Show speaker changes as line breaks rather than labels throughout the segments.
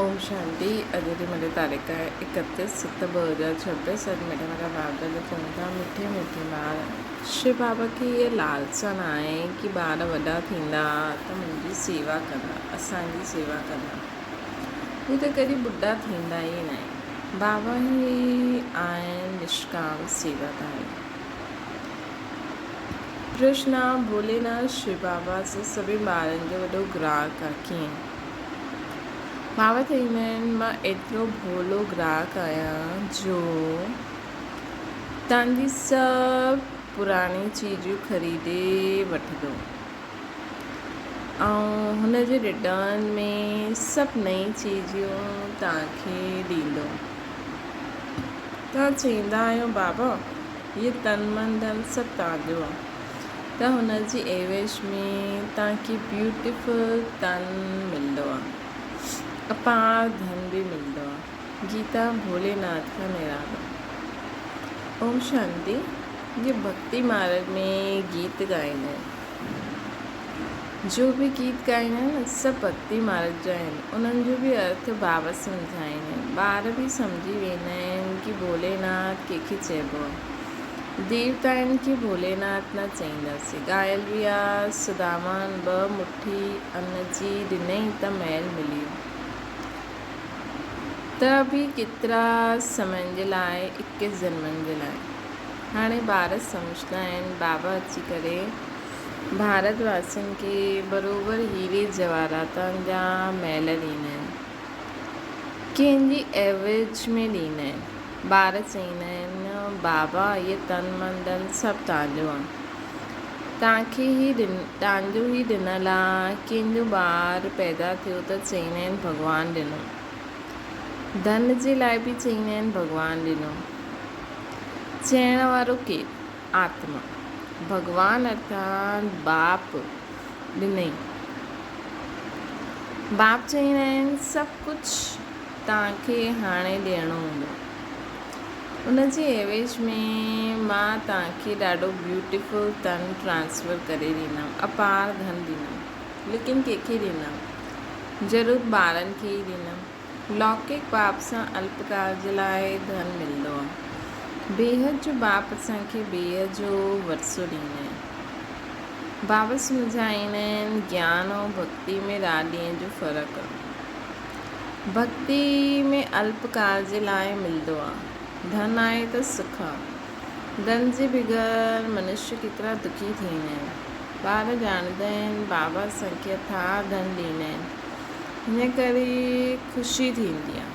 ओम शांति। अॼु जी मुंहिंजी तारीख़ आहे 31/7/2026। अॼु मेरा बाप दादा चवनि था मीठे मीठे ॿार शिव बाबा खे इहे लालसा न आहे कि ॿार वॾा थींदा त मुंहिंजी सेवा कंदा, असांजी सेवा कंदा। हू त कॾहिं ॿुढा थींदा ई न आहिनि। बाबा ई आहिनि निष्काम सेवादारी। कृष्णा भोलेनाथ शिव बाबा सां सभी ॿारनि जो वॾो ग्राहक आहे। कीअं बाबा चवंदा आहिनि, मां एतिरो भोलो ग्राहक आहियां जो तव्हांजी सभु पुराणी चीजूं ख़रीदे वठंदो ऐं हुन जे रिटर्न में सभु नई चीजूं तव्हांखे ॾींदो। तव्हां चवंदा आहियो बाबा इहे तन मन धन सभु तव्हांजो आहे, त हुन जी एवेज में तव्हांखे ब्यूटीफुल तन मिलंदो आहे, अपार धन भी मिलंदो आहे। गीता भोलेनाथ का निराला। ओम शांति। ये भक्ति मार्ग में गीत ॻाईंदा आहिनि, जो भी गीत ॻाईंदा आहिनि न सभु भक्ति मार्ग जा आहिनि। उन्हनि जो बि अर्थ बाबा सम्झाईंदा आहिनि। ॿार बि सम्झी वेंदा आहिनि कि भोलेनाथ कंहिंखे चइबो आहे। देवताउनि खे भोलेनाथ न चईंदासीं। ॻायल बि आहे, सुदामान 2 मुठी अन्न जी ॾिनई त महल मिलियो। त बि केतिरा समय जे लाइ, 21 जन्मनि जे लाइ। हाणे ॿार सम्झंदा आहिनि। बाबा अची करे भारतवासियुनि खे बराबरि हीरे जवाहरातनि जा महल ॾींदा आहिनि, कंहिंजी एवरेज में ॾींदा आहिनि। ॿार चवंदा आहिनि, बाबा इहे तन मन धन सभु तव्हांजो आहे, तव्हांजो ई ॾिनल आहे। कंहिंजो ॿार पैदा थियो त चवंदा आहिनि भॻवानु ॾिनो, धन जे लाइ बि चवंदा आहिनि भॻवानु ॾिनो। चइण वारो केरु? आत्मा। भॻवानु अर्थात बाप ॾिनई। बाप चवंदा आहिनि सभु कुझु तव्हांखे हाणे ॾियणो हूंदो, उन जे एवेज में मां तव्हांखे ॾाढो ब्यूटीफुल तन ट्रांसफ़र करे ॾींदमि, अपार धन ॾींदमि। लेकिन कंहिंखे ॾींदमि? ज़रूरु ॿारनि खे ई ॾींदमि। लौकिक बाप सां अल्पकाल जे लाइ धन मिलंदो आहे। बेहद जो बाप असांखे बेहद जो वरसो ॾींदा आहिनि। बाबा सम्झाईंदा आहिनि ज्ञान ऐं भक्ति में रात ॾींहं जो फ़र्क़ु आहे। भक्ति में अल्पकाल जे लाइ मिलंदो आहे, धन आहे त सुख आहे। धन जे बग़ैर मनुष्य केतिरा दुखी थींदा आहिनि। ॿार ॼाणंदा आहिनि बाबा असांखे अथाह धन ॾींदा आहिनि, हिन करे ख़ुशी थींदी आहे।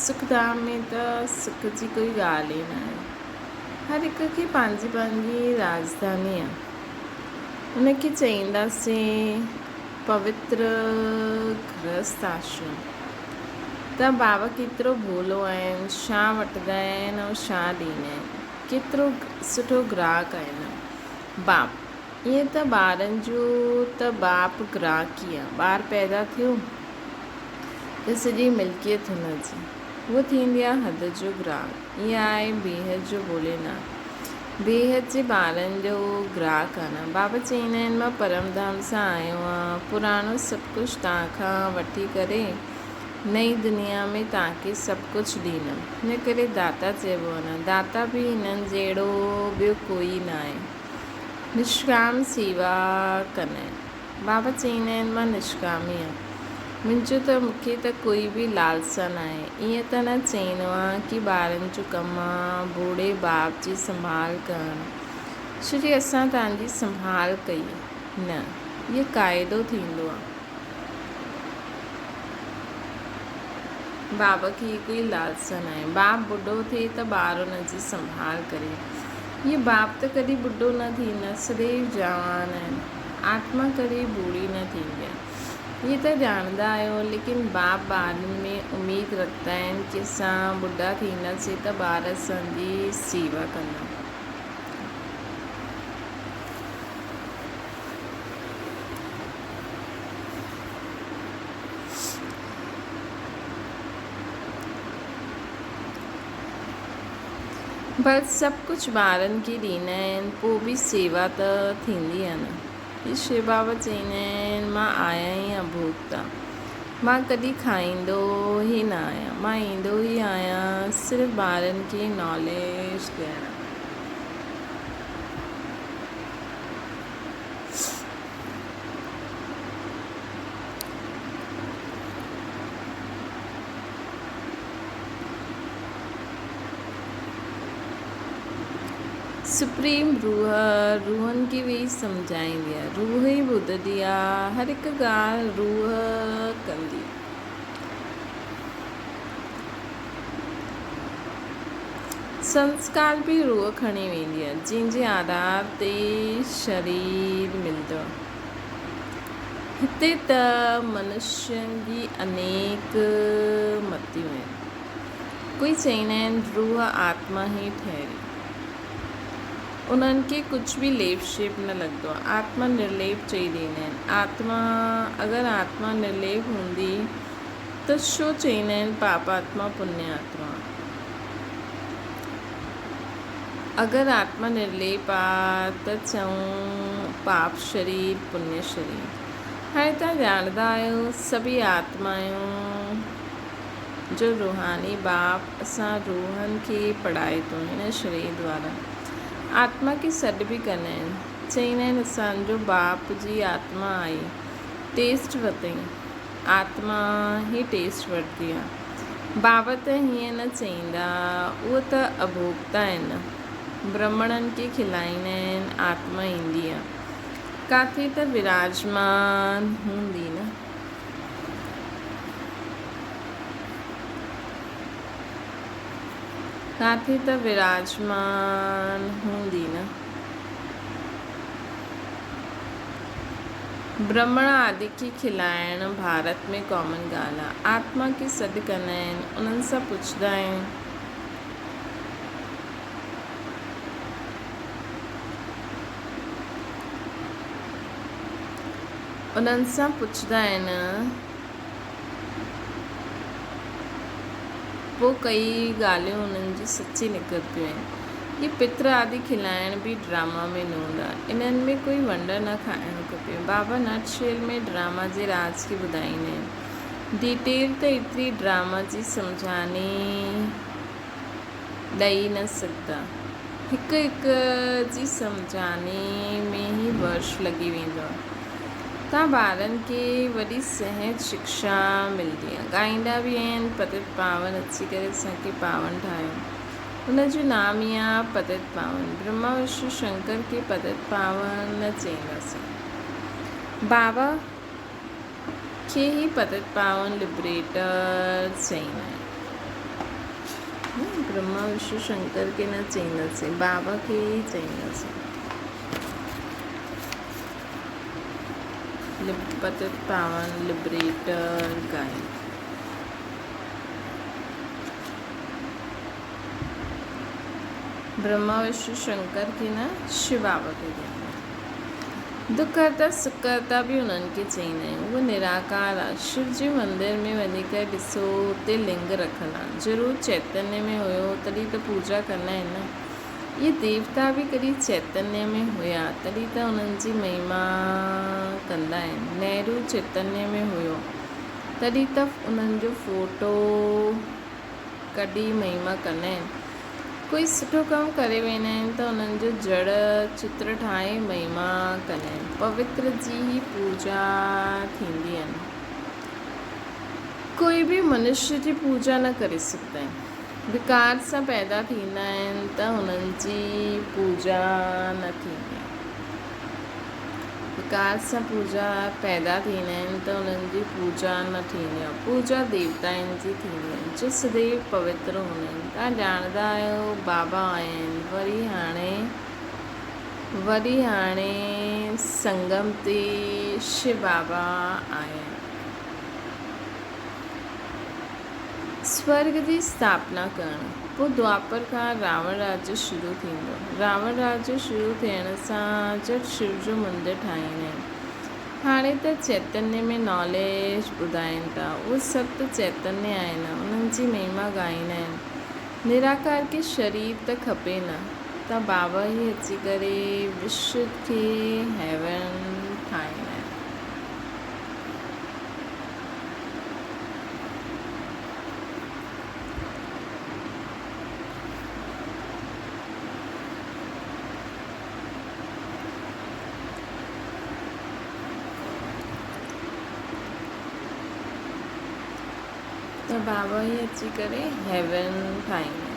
सुखधाम में त सुख जी कोई ॻाल्हि ई न आहे। हर हिक खे पंहिंजी पंहिंजी राजधानी आहे। उनखे चईंदासीं पवित्र गृहस्थ आश्रम। त बाबा केतिरो भोलो आहिनि, छा वठंदा आहिनि ऐं छा ॾींदा आहिनि। केतिरो सुठो ग्राहक आहिनि बाप। ईअं त ॿारनि जो त बाप ग्राहक ई आहे। ॿार पैदा थियो त सॼी मिल्कियत हुनजी, उहा थींदी आहे हद जो ग्राहक। ईअं आहे बेहद जो भोलेनाथ, बेहद जे ॿारनि जो ग्राहक आहे न। बाबा चवंदा आहिनि मां परमधाम सां आयो आहियां, पुराणो सभु कुझु तव्हांखां वठी करे नई दुनिया में तव्हांखे सभु कुझु ॾींदमि। हिन करे दाता चइबो आहे न। दाता बि हिननि जहिड़ो ॿियो कोई न आहे। निष्काम सेवा कंदा आहिनि। बाबा चवंदा आहिनि मां निष्कामी आहियां, मुंहिंजो त मूंखे त कोई बि लालसा न आहे। ईअं त न चवंदो आहे कि ॿारनि जो कमु आहे बूढ़े बाप जी संभाल करणु, छो जो असां तव्हांजी संभाल कई न, इहो क़ाइदो थींदो आहे। बाबा खे कोई लालसा न आहे। बाप ॿुढो थिए त ॿार हुनजी संभाल करे। इहे बाप त कॾहिं ॿुढो न थींदा, सदैव जवान आहिनि। आत्मा कॾहिं बूढ़ी न थींदी आहे, इहे त ॼाणंदा आहियो। लेकिन बाप ॿारनि में उमेद रखंदा आहिनि कि असां ॿुढा थींदासीं त ॿार असांजी सेवा कंदा। बस सभु कुझु ॿारनि खे ॾींदा आहिनि, पोइ बि सेवा त थींदी आहे न। हीअ शिव बाबा चवंदा आहिनि मां आया ई अभोक्ता, मां कॾहिं खाईंदो ई न आहियां, मां ईंदो ई आहियां सिर्फ़ु ॿारनि खे नॉलेज ॾियणु। सुप्रीम रूह रूहनि खे वेही सम्झाईंदी आहे, रूह ई ॿुधंदी आहे, हर हिकु ॻाल्हि रूह कंदी। संस्कार बि रूह खणी वेंदी आहे, जंहिंजे आधार ते शरीर मिलंदो। हिते त मनुष्यनि जी अनेक मतियूं आहिनि। कोई चवंदा आहिनि रूह आत्मा ई ठहरी, उन्हनि खे कुझु बि लेप शेप न लॻंदो आहे, आत्मा निर्लेप चई ॾींदा आहिनि। आत्मा अगरि आत्मा निर्लेप हूंदी त छो चवंदा आहिनि पाप आत्मा पुण्य आत्मा। अगरि आत्मा निर्लेप आहे त चऊं पाप शरीर पुण्य शरीर। हाणे तव्हां ॼाणंदा आहियो सभई आत्माऊं जो रूहानी बाप असां रूहनि खे पढ़ाए थो हिन शरीर द्वारा। आत्मा खे सॾु बि कंदा आहिनि, चवंदा आहिनि असांजो बाप जी आत्मा आई, टेस्ट वरितई, आत्मा ई टेस्ट वरिती आहे। बाबा त हीअं न चवंदा, उहे त अभोक्ता आहिनि, ब्राह्मणनि खे खिलाईंदा आहिनि, आत्मा ईंदी आहे, किथे त विराजमान हूंदी न। किथे त विराजमान हूंदी न। ब्राह्मण आदि खे खिलाइण भारत में कॉमन ॻाल्हि आहे। आत्मा खे सॾु कंदा आहिनि, उन्हनि सां पुछंदा आहिनि पोइ कई ॻाल्हियूं उन्हनि जी सची निकिरंदियूं आहिनि। ये पित्र आदि खिलाइण बि ड्रामा में न हूंदा, इन्हनि में कोई वंड न खाइणु खपे। बाबा नटशेल में ड्रामा जे राज खे ॿुधाईंदा आहिनि। डिटेल त एतिरी ड्रामा जी सम्झानी ॾेई न सघंदा, हिकु हिकु जी सम्झानी में ई वर्ष लॻी वेंदो आहे। तव्हां ॿारनि खे वॾी सहज शिक्षा मिलंदी आहे। ॻाईंदा बि आहिनि पतित पावन अची करे असांखे पावन ठाहियो, हुनजो नाम ई आहे पतित पावन। ब्रह्मा विष्णु शंकर खे पतित पावन न चईंदासीं, बाबा खे ई पतित पावन लिबरेटर चईंदा आहिनि। ब्रह्मा विष्णु शंकर खे न चईंदासीं, बाबा खे ई चईंदासीं। पतित पावन लिबरेटर गाय। ब्रह्मा विष्णु शंकर खे न, शिव बाबा खे चईंदा। दुख करता सुख करता बि उन्हनि खे चईंदा आहियूं, उहो निराकार आहे। शिव जे मंदर में वञी करे ॾिसो, उते लिंग रखियलु आहे, ज़रूरु चैतन्य में हुयो तॾहिं त पूजा कंदा आहिनि न। ये देवता बि कॾहिं चैतन्य में हुया तॾहिं त उन्हनि जी महिमा कंदा आहिनि। नेहरू चैतन्य में हुयो तॾहिं त उन्हनि जो फोटो कढी महिमा कंदा आहिनि। कोई सुठो कमु करे वेंदा आहिनि त उन्हनि जो जड़ चित्र ठाहे महिमा कंदा आहिनि। पवित्र जी ही पूजा थींदी आहिनि, कोई बि मनुष्य जी पूजा न करे सघंदा आहिनि। विकार सां पैदा थींदा आहिनि त हुननि जी पूजा न थींदी। विकार सां पूजा पैदा थींदा आहिनि त उन्हनि जी पूजा न थींदी आहे। पूजा देवताउनि जी थींदी आहे जो सदैव पवित्र हूंदा आहिनि। तव्हां ॼाणंदा आहियो बाबा आहिनि, वरी हाणे संगम ते शिव बाबा आहिनि। स्वर्ग जी स्थापना करणु, पोइ द्वापर खां रावण राज्य शुरू थींदो। रावण राज्य शुरू थियण सां जब शिव जो मंदरु ठाहींदा आहिनि। हाणे त चैतन्य में नॉलेज ॿुधाइनि था, उहे सभु त चैतन्य आहिनि, उन्हनि जी महिमा ॻाईंदा आहिनि। निराकार खे शरीर त खपे न, त बाबा ई अची करे विश्व खे हेवन ठाहींदा आहिनि। त बाबा ही अची करे हेवन ठाहींदा आहिनि।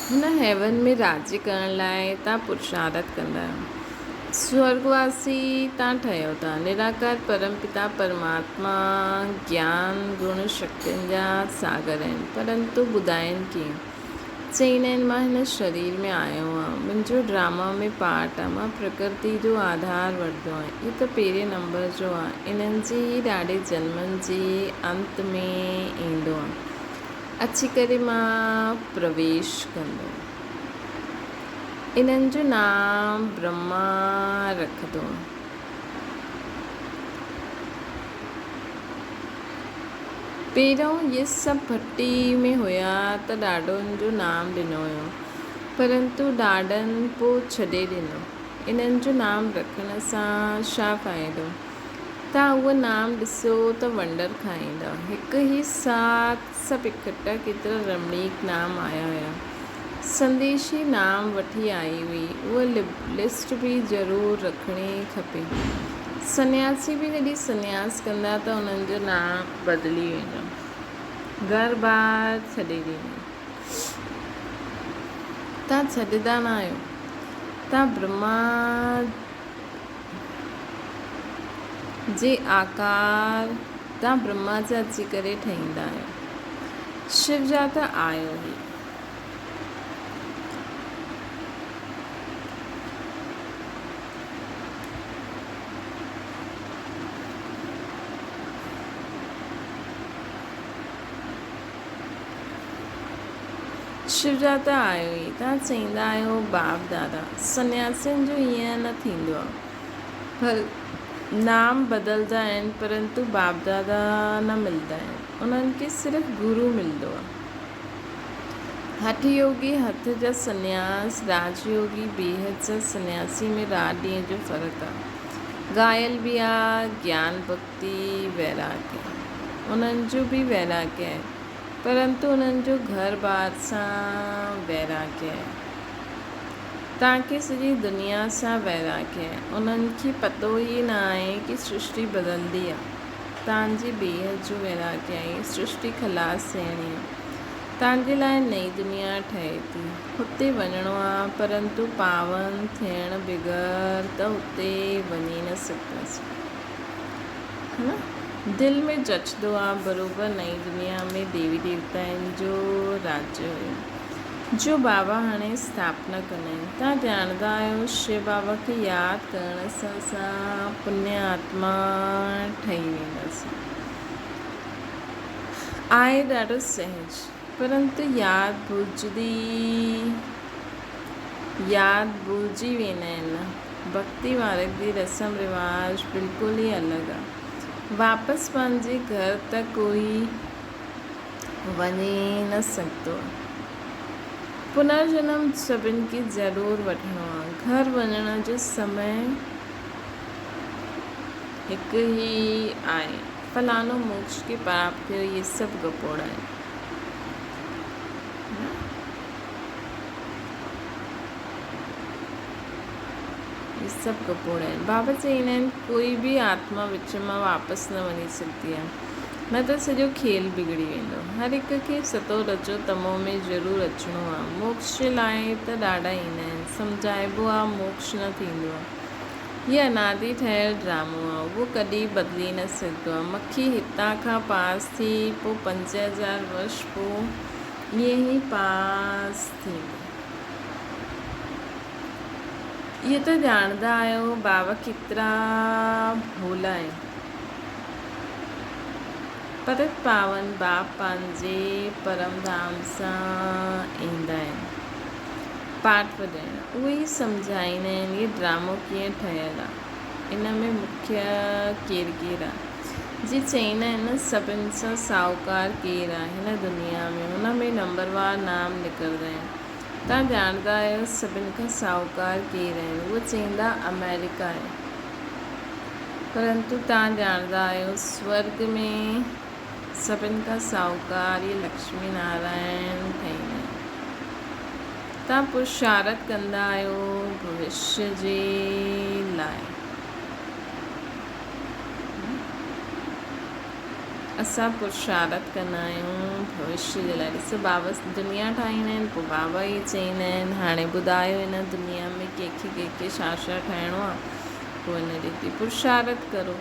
हिन हेवन में राज्य करण लाइ तव्हां पुरुषार्थ कंदा आहियो। स्वर्गवासी तव्हां ठहियो था। निराकार परमपिता परमात्मा ज्ञान गुण शक्तियुनि जा सागर आहिनि, परंतु ॿुधाइनि कीअं? चईंदा आहिनि मां हिन शरीर में आयो आहियां, मुंहिंजो ड्रामा में पार्ट आहे, मां प्रकृति जो आधार वठंदो आहियां। इहो त पहिरें नंबर जो आहे। इन्हनि जी ॾाढे जन्मनि जे अंत में ईंदो आहे, अची करे मां प्रवेश कंदो। इन्हनि जो नाम ब्रह्मा रखंदो। पहिरियों इहे सभु भट्टी में हुया त ॾाढो जो नाम ॾिनो हुयो, परंतु ॾाढनि पोइ छॾे ॾिनो। इन्हनि जो नाम रखण सां छा फ़ाइदो? तव्हां उहो नाम ॾिसो त वंडर खाईंदा। हिकु ई साथ सभु इकट्ठा केतिरा रमणीक नाम आया हुया। संदेशी नाम वठी आई हुई, उहा लिस्ट बि ज़रूरु रखणी खपे। सन्यासी बि जॾहिं सन्यास कंदा त उन्हनि जो नाम बदिली वेंदो, घर बार छॾे ॾींदा। तव्हां छॾंदा न आहियो, तव्हां ब्रह्मा जे आकार, तव्हां ब्रह्मा जा अची करे ठहींदा आहियो। शिव जा त आयो ई। शिव जा त आयो ई। तव्हां चईंदा आहियो बाप दादा। सन्यासियुनि जो ईअं न थींदो आहे, पर नाम बदिलंदा आहिनि, परंतु बाप दादा न मिलंदा आहिनि। उन्हनि खे सिर्फ़ु गुरू मिलंदो आहे। हठ योगी हथ जा सन्यास, राजयोगी बेहद जा सन्यासी में रात ॾींहं जो फ़र्क़ु आहे। गायल बि आहे ज्ञान भक्ति वैराग्य, उन्हनि जो बि वैराग्य आहे, परंतु उन्हनि जो घर बार सां वैराग्य आहे। तव्हांखे सॼी दुनिया सां वैराग्य आहे। उन्हनि खे पतो ई न आहे कि सृष्टि बदिलंदी आहे। तव्हांजी बेहद जो वैराग्य आहे, सृष्टि खलास थियणी आहे। तव्हांजे लाइ नई दुनिया ठहे थी, हुते वञिणो आहे, परंतु पावन थियण बग़ैर त हुते वञी न सघंदासीं, है न? दिलि में जचंदो आहे बराबरि नई दुनिया में देवी देवताउनि जो राज्य हुयो, जो बाबा हाणे स्थापना कंदा आहिनि। तव्हां ॼाणंदा आहियो शिव बाबा खे यादि करण सां असां पुण्य आत्मा ठही वेंदासीं। आहे ॾाढो सहज, परंतु यादि भुलिजी वेंदा आहिनि। भक्ति मार्ग जी रस्म रिवाज बिल्कुलु ई अलॻि आहे। वापसि पंहिंजे घर त कोई वञी न सघंदो। पुनर्जन्म सभिनि खे ज़रूरु वठिणो आहे। घर वञण जो समय हिकु ई आहे। फलानो मोक्ष खे प्राप्त कयो, इहे सभु गपोड़ा आहिनि। इहे सभु गपोड़ा आहिनि। बाबा चईंदा आहिनि कोई बि आत्मा विच मां वापसि न वञी सघंदी आहे, न त सॼो खेल बिगड़ी वेंदो। हर हिक खे सतो रजो तमो में ज़रूरु अचिणो आहे। मोक्ष जे लाइ त ॾाढा ईंदा आहिनि, सम्झाइबो आहे मोक्ष न थींदो आहे। हीअ अनादि ठहियलु ड्रामो आहे, उहो कॾहिं बदिली न सघंदो आहे। मक्खी हितां खां पास थी, पोइ 5000 वर्ष पोइ ईअं ई पास थींदी। इहो त ॼाणंदा आहियो बाबा केतिरा भोला आहिनि। पतित पावन बाप पंहिंजे परम धाम सां ईंदा आहिनि पाठ वॼाइण। उहे ई सम्झाईंदा आहिनि इहो ड्रामो कीअं ठहियलु आहे, इन में मुख्य केरु केरु आहे। जीअं चईंदा आहिनि सभिनि सां साहूकार केरु आहे हिन दुनिया में, हुन में नंबरवार नाम निकिरंदा आहिनि। तव्हां ॼाणंदा आहियो सभिनि खां साहूकार केरु आहिनि? उहे चईंदा अमेरिका आहे, परंतु तव्हां ॼाणंदा आहियो स्वर्ग में सभिनि खां साहूकार इहे लक्ष्मी नारायण ठहींदा आहिनि। तव्हां पुरुषारत कंदा आहियो भविष्य जे लाइ। असां पुरुषारत कंदा आहियूं भविष्य जे लाइ। ॾिसो बाबा दुनिया ठाहींदा आहिनि, पोइ बाबा ई चईंदा आहिनि हाणे ॿुधायो हिन दुनिया में कंहिंखे छा छा ठाहिणो आहे, पोइ हिन रीति पुरुषारत करो।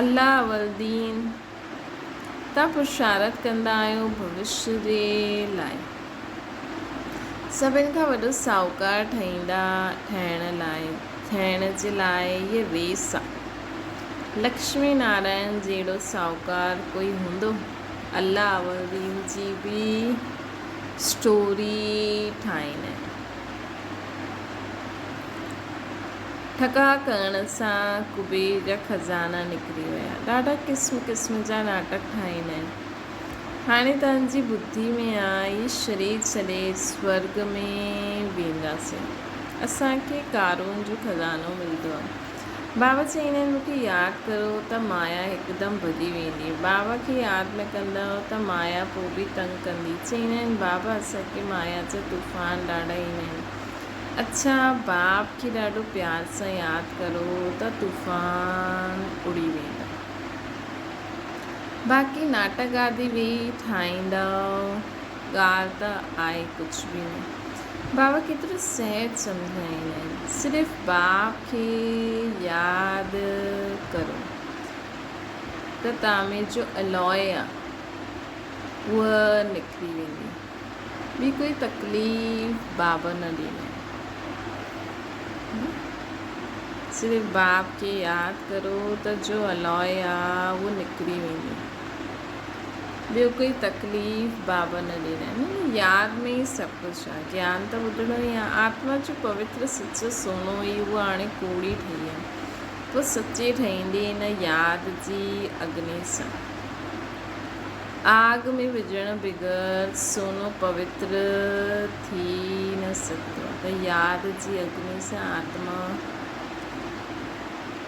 अल्लाह वलदीन, तव्हां पुरुषारत कंदा आहियो भविष्य जे लाइ। सभिनि खां वॾो साहूकार ठहिण जे लाइ इहे रेस आहे। लक्ष्मी नारायण जहिड़ो साहूकार कोई हूंदो? अल्लाह वलदीन जी बि स्टोरी ठाहींदा आहिनि। ठका करण सां कुबेर जा खज़ाना निकिरी विया। ॾाढा क़िस्म क़िस्म जा नाटक ठाहींदा आहिनि। हाणे तव्हांजी ॿुधी में आहे शरीर छॾे स्वर्ग में वेंदासीं, असांखे कारुन जो खज़ानो मिलंदो आहे। बाबा चईंदा आहिनि मूंखे यादि करो त माया हिकदमि भॼी वेंदी। बाबा खे यादि न कंदव त माया पोइ बि तंग कंदी। चईंदा आहिनि बाबा असांखे माया जा तूफ़ान ॾाढा ईंदा आहिनि। अच्छा, बाप खे ॾाढो प्यार सां यादि करो त तूफ़ान उड़ी वेंदा। बाक़ी नाटक आदि बि ठाहींदव, ॻाल्हि त आहे कुझु बि न। बाबा केतिरो सहज सम्झाईंदा आहिनि। सिर्फ़ु बाप खे यादि करो त तव्हां में जो अलॉय आहे उहा निकिरी वेंदी। ॿी कोई तकलीफ़ बाबा न ॾींदा। सिर्फ़ु बाप खे यादि करो त जो अलॉय आहे उहो निकिरी वेंदी। ॿियो कोई तकलीफ़ बाबा न ॾींदा आहिनि। यादि में ई सभु कुझु आहे। ज्ञान त ॿुधणो ई आहे। आत्मा जो पवित्र सचो सोनो ई उहा हाणे कूड़ी ठही आहे, पोइ सचे ठहींदी हिन यादि जी अग्नि सां। आग में विझण बग़ैर सोनो पवित्र थी न सघंदो आहे। त यादि जी अग्नि सां आत्मा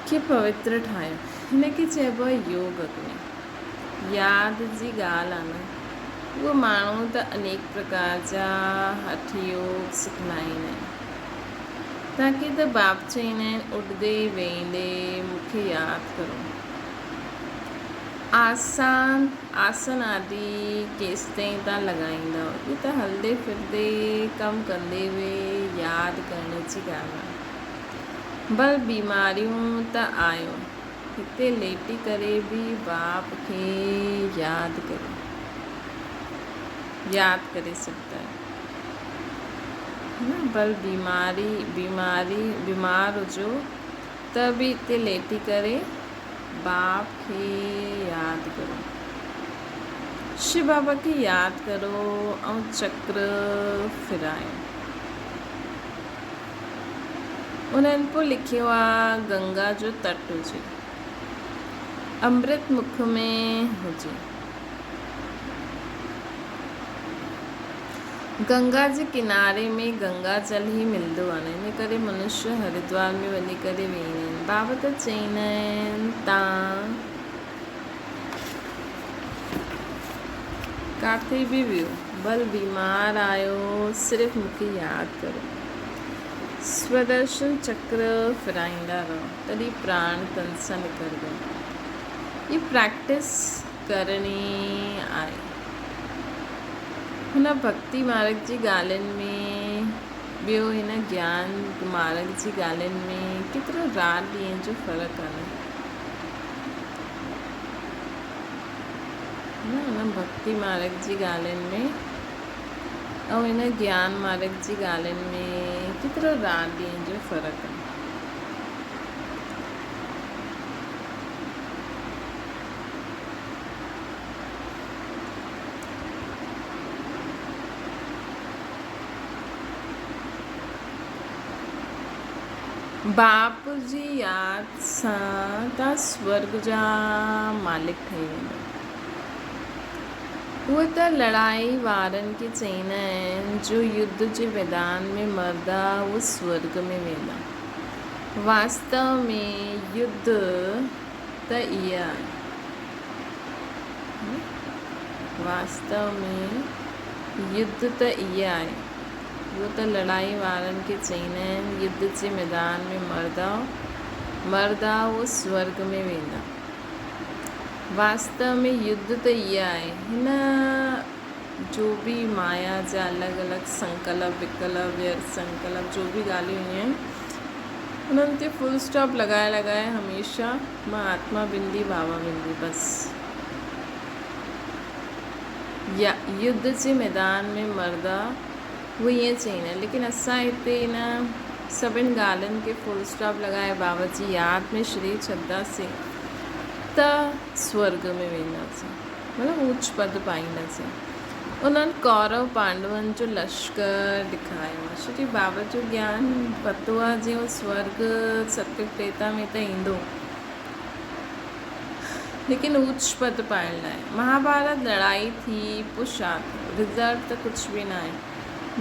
खे पवित्र ठाहियो। हिनखे चइबो आहे योग अग्नि। यादि जी ॻाल्हि आहे न, उहो माण्हू त अनेक प्रकार जा हठ योग सिखलाईंदा आहिनि। ताकी त बाप चईंदा आहिनि उॾंदे वेंदे मूंखे यादि करो। आसन आदि केसि ताईं तव्हां लॻाईंदव? इहो त हलंदे फिरंदे कमु कंदे हुए यादि करण जी ॻाल्हि आहे। भल बीमारियूं त आहियो, हिते लेटी करे बि बाप खे यादि करो, यादि करे सघंदा आहियो न। भल बीमार हुजो त बि हिते लेटी करे बाप खे यादि करो। शिव बाबा खे यादि करो ऐं चक्र फिरायो। उन्हनि पोइ लिखियो आहे गंगा जो तट हुजे, अमृत मुख में हुजे। गंगा जे किनारे में गंगा जल ई मिलंदो आहे न, इन करे मनुष्य हरिद्वार में वञी करे वेंदा आहिनि। बाबा त चईंदा आहिनि तव्हां किथे बि वियो, भल बीमार आहियो, सिर्फ़ु मूंखे यादि करो। स्वदर्शन चक्र फिराईंदा रहो, तॾहिं प्राण तन सां निकिरंदो। ये प्रैक्टिस करणी आहे। हुन भक्ति मार्ग जी ॻाल्हियुनि में, ॿियो हिन ज्ञान मार्ग जी ॻाल्हियुनि में केतिरो राति ॾींहं जो फ़र्क़ु आहे न। हुन भक्ति मार्ग जी ॻाल्हियुनि में ऐं हिन ज्ञान मार्ग जी ॻाल्हियुनि में केतिरो राति ॾींहं जो फ़र्क़ु आहे। बाप जी यादि सां तव्हां स्वर्ग जा मालिक ठही वेंदो। उहे त लड़ाई वारनि खे चईंदा आहिनि जो युद्ध जे मैदान में मरदा उहे स्वर्ग में वेंदा। वास्तव में युद्ध त इहा आहे, वास्तव में युद्ध त इहे आहे। वो त लड़ाई वारनि खे चईंदा आहिनि युद्ध जे मैदान में मरदा वो स्वर्ग में वेंदा। वास्तव में युद्ध त इहे आहे। हिन जो भी माया जा अलॻि अलॻि संकल्प विकल्प व्यर्थ संकल्प जो भी ॻाल्हियूं हुयूं आहिनि उन्हनि ते फुल स्टॉप लॻाए हमेशह मां आत्मा बिंदी बाबा बिंदी बसि। या युद्ध जे मैदान में मरदा वो ईअं चईंदा आहिनि, लेकिन असां हिते न सभिनि ॻाल्हियुनि खे फुल स्टॉप लॻाए बाबा जी यादि में शरीर छॾंदासीं त स्वर्ग में वेंदासीं, मतिलबु ऊच पद पाईंदासीं। उन्हनि कौरव पांडवनि जो लश्कर ॾेखारियो आहे। श्री बाबा जो ज्ञान पतो आहे जीअं स्वर्ग सत्य त्रेता में त ईंदो, लेकिन ऊच पद पाइण लाइ महाभारत लड़ाई थी पोइ छा थियो, रिज़ल्ट त कुझु बि न आहे,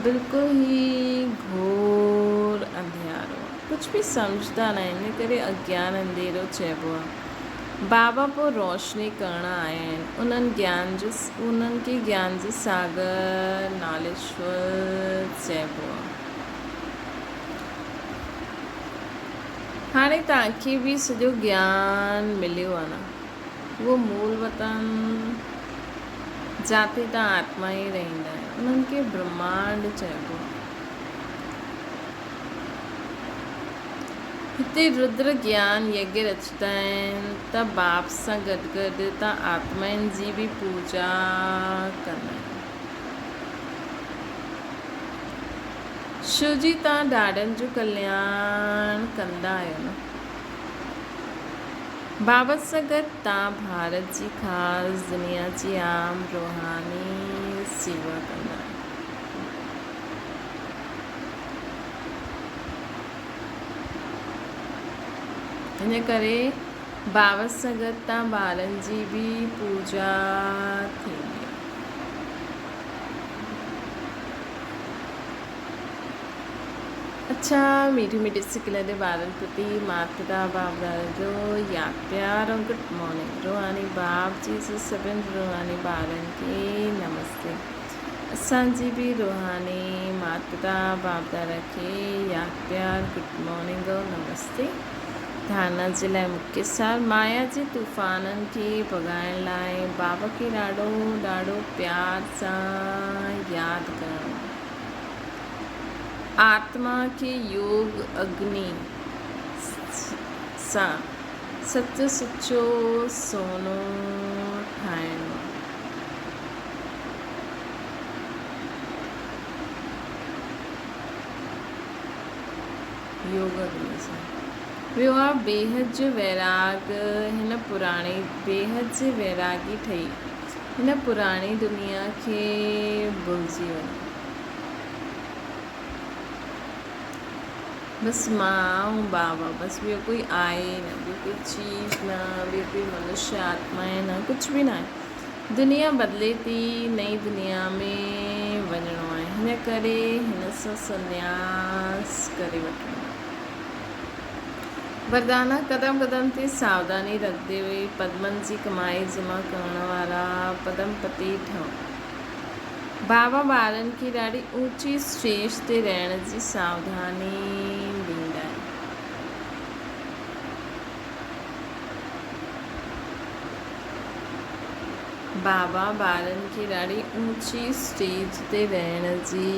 बिल्कुलु ई घोर अंधियारो, कुझु बि सम्झदा न आहिनि, इन करे अज्ञान अंधेरो चइबो आहे। बाबा पोइ रोशनी करण आया आहिनि, उन्हनि खे ज्ञान जो सागर नालेश्वर चइबो आहे। हाणे तव्हांखे बि सॼो ज्ञान मिलियो आहे न, वो मूल वतन जाते तव्हां आत्मा ई रहंदा आहियो, उन्हनि खे ब्रह्मांड चइबो आहे। हिते रुद्र ज्ञान यज्ञ रचंदा आहिनि त बाप सां गॾु गॾु तव्हां आत्माउनि जी बि पूजा कंदा आहियो। शिव जी तव्हां ॾाढनि जो कल्याण कंदा आहियो न। बाबा सां गॾु तव्हां भारत जी ख़ासि दुनिया जी आम रूहानी सेवा कंदा आहियो। इन करे बाबा सां गॾु तव्हां ॿारनि जी बि पूजा थींदी आहे। अच्छा, मीठी मीठी सिकल जे ॿारनि प्रति माता पिता बाप दादा जो यादि प्यार ऐं गुड मॉर्निंग। रूहानी बाप जी सभिनि रूहानी ॿारनि खे नमस्ते। असांजी बि रूहानी माता पिता बाप दादा खे यादि प्यार गुड मॉर्निंग ऐं नमस्ते। धारणा जे लाइ मुख्य सार माया जे तूफ़ाननि खे भॻाइण लाइ बाबा खे ॾाढो ॾाढो प्यार सां यादि करणु। आत्मा खे योग अग्नि सां सचो सोनो ठाहिणो। योग अग्नि सां ॿियो आहे बेहद जो वैराग। हिन पुराणी बेहद जे वैरागी ठही हिन पुराणी दुनिया खे भुलिजी वञो। बसि मां ऐं बाबा, बसि ॿियो कोई आहे न, ॿियो कोई चीज़ न, ॿियो कोई मनुष्य आत्मा आहे न, कुझु बि न आहे। दुनिया बदिले थी, नई दुनिया में वञिणो आहे, हिन करे हिन सां संन्यास करे वठिणो। वरदाना कदम कदम ते सावधानी रखंदे हुए पद्मनि जी कमाई जमा करण वारा पदमपति ठहो। बाबा ॿारनि खे ॾाढी ऊची स्टेज ते रहण जी सावधानी ॾींदा आहिनि। बाबा ॿारनि खे ॾाढी ऊची स्टेज ते रहण जी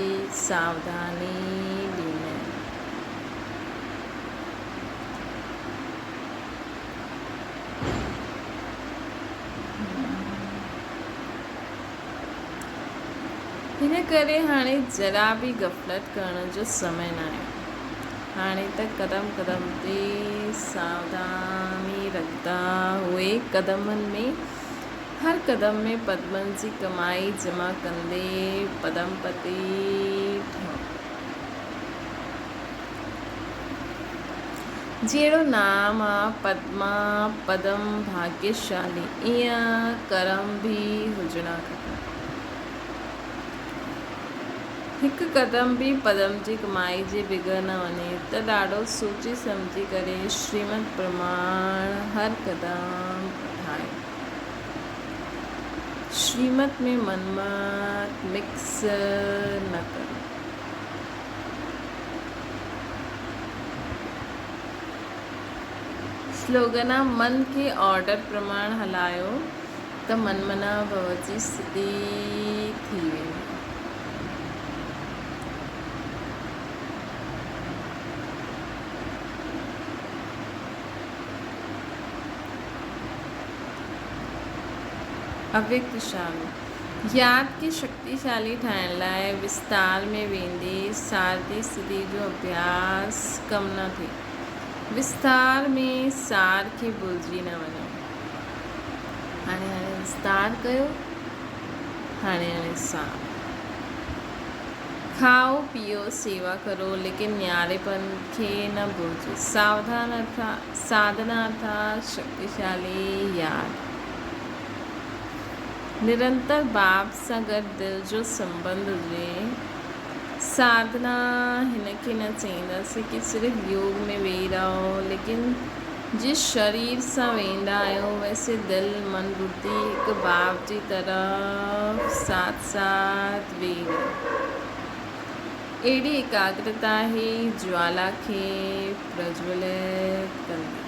सावधानी ॾींदा आहिनि। हिन करे हाणे जरा बि गफ़लत करण जो समय न आहे। हाणे त कदम कदम ते सावधानी रखंदा हुए कदमनि में हर कदम में पद्मनि जी कमाई जमा कंदे पदमपति ठहो। जहिड़ो नाम आहे पद्मा पदम भाग्यशाली, ईअं कर्म बि हुजणा खपनि। हिकु क़दम बि पदम जी कमाई जे बिगड़ न वञे त ॾाढो सोचे सम्झी करे श्रीमद प्रमाण हर क़दम उठाए। श्रीमत में मनमत मिक्स न करो। स्लोगन मन के ऑर्डर प्रमाण हलायो त मनमना भवजी स्थिति थी वेंदी। अव्यक्त शामिल याद के शक्तिशाली ठाहिण लाइ विस्तार में वेंदे सारदी स्थिति जो अभ्यास कम न थिए। विस्तार में सार खे भुलिजी न वञो। हाणे विस्तार कयो, हाणे सार। खाओ पियो सेवा करो लेकिन न्यारेपन खे न भुलिजो। साधना अर्थात शक्तिशाली याद। निरंतर बाप सां गॾु दिलि जो संबंध हुजे। साधना हिनखे न चईंदासीं कि सिर्फ़ु योग में वेही रहो, लेकिन जिस शरीर सां वेंदा आहियो वैसे दिलि मन बुद्धि हिकु बाप जी तरफ़ साथ साथ वेही रहे। अहिड़ी एकाग्रता ही ज्वाला खे प्रज्वलित कंदी।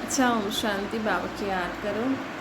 अच्छा, ओम शांति। बाबा खे यादि करो।